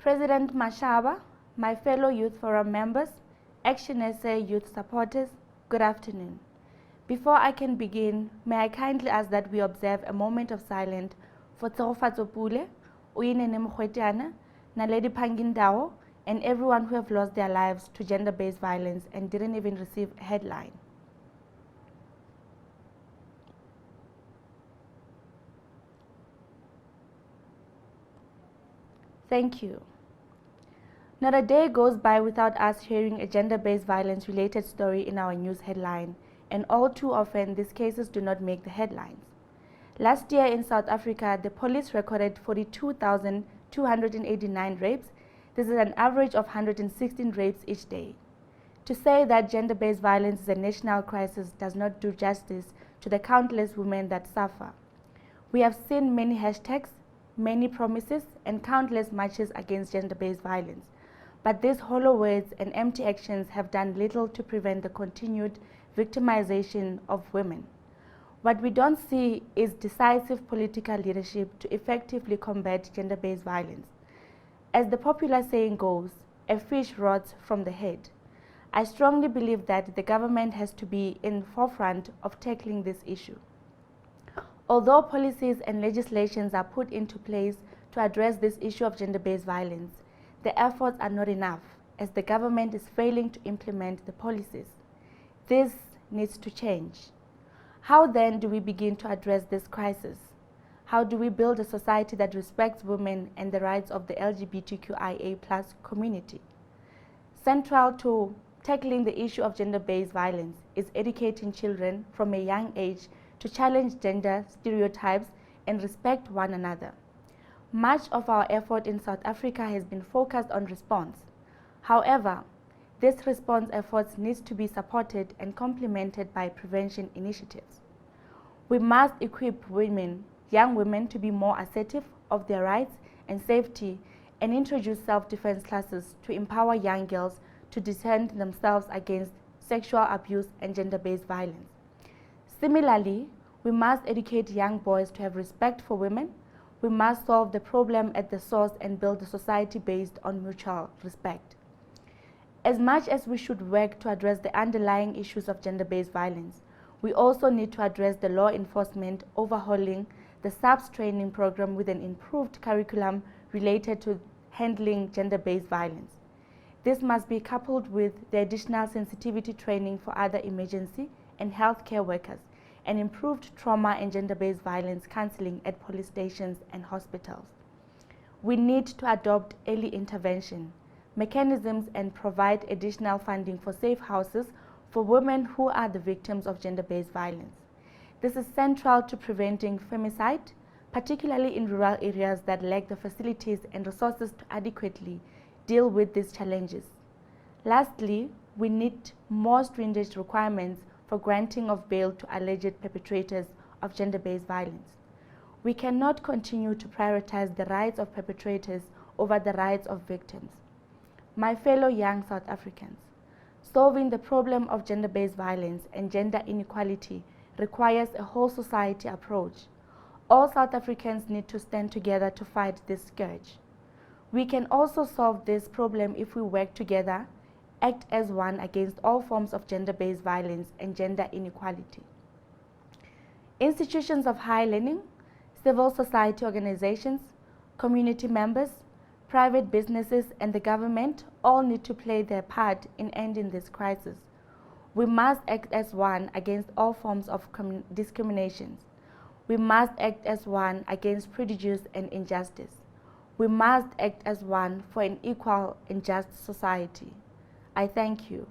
President Mashaba, my fellow Youth Forum members, Action SA youth supporters, good afternoon. Before I can begin, may I kindly ask that we observe a moment of silence for Tsofatso Pule, Uyinene Mokgwetyana, Naledi Phangindao, and everyone who have lost their lives to gender-based violence and didn't even receive a headline. Thank you. Not a day goes by without us hearing a gender-based violence-related story in our news headline, and all too often these cases do not make the headlines. Last year in South Africa, the police recorded 42,289 rapes. This is an average of 116 rapes each day. To say that gender-based violence is a national crisis does not do justice to the countless women that suffer. We have seen many hashtags, many promises, and countless marches against gender-based violence. But these hollow words and empty actions have done little to prevent the continued victimization of women. What we don't see is decisive political leadership to effectively combat gender-based violence. As the popular saying goes, a fish rots from the head. I strongly believe that the government has to be in the forefront of tackling this issue. Although policies and legislations are put into place to address this issue of gender-based violence, the efforts are not enough, as the government is failing to implement the policies. This needs to change. How then do we begin to address this crisis? How do we build a society that respects women and the rights of the LGBTQIA+ community? Central to tackling the issue of gender-based violence is educating children from a young age to challenge gender stereotypes and respect one another. Much of our effort in South Africa has been focused on response. However, this response efforts needs to be supported and complemented by prevention initiatives. We must equip women, young women, to be more assertive of their rights and safety, and introduce self-defense classes to empower young girls to defend themselves against sexual abuse and gender-based violence. Similarly, we must educate young boys to have respect for women. We must solve the problem at the source and build a society based on mutual respect. As much as we should work to address the underlying issues of gender-based violence, we also need to address the law enforcement, overhauling the SAPS training program with an improved curriculum related to handling gender-based violence. This must be coupled with the additional sensitivity training for other emergency and healthcare workers, and improved trauma and gender-based violence counseling at police stations and hospitals. We need to adopt early intervention mechanisms and provide additional funding for safe houses for women who are the victims of gender-based violence. This is central to preventing femicide, particularly in rural areas that lack the facilities and resources to adequately deal with these challenges. Lastly, we need more stringent requirements for granting of bail to alleged perpetrators of gender-based violence. We cannot continue to prioritize the rights of perpetrators over the rights of victims. My fellow young South Africans, solving the problem of gender-based violence and gender inequality requires a whole society approach. All South Africans need to stand together to fight this scourge. We can also solve this problem if we work together, act as one against all forms of gender-based violence and gender inequality. Institutions of higher learning, civil society organizations, community members, private businesses, and the government all need to play their part in ending this crisis. We must act as one against all forms of discrimination. We must act as one against prejudice and injustice. We must act as one for an equal and just society. I thank you.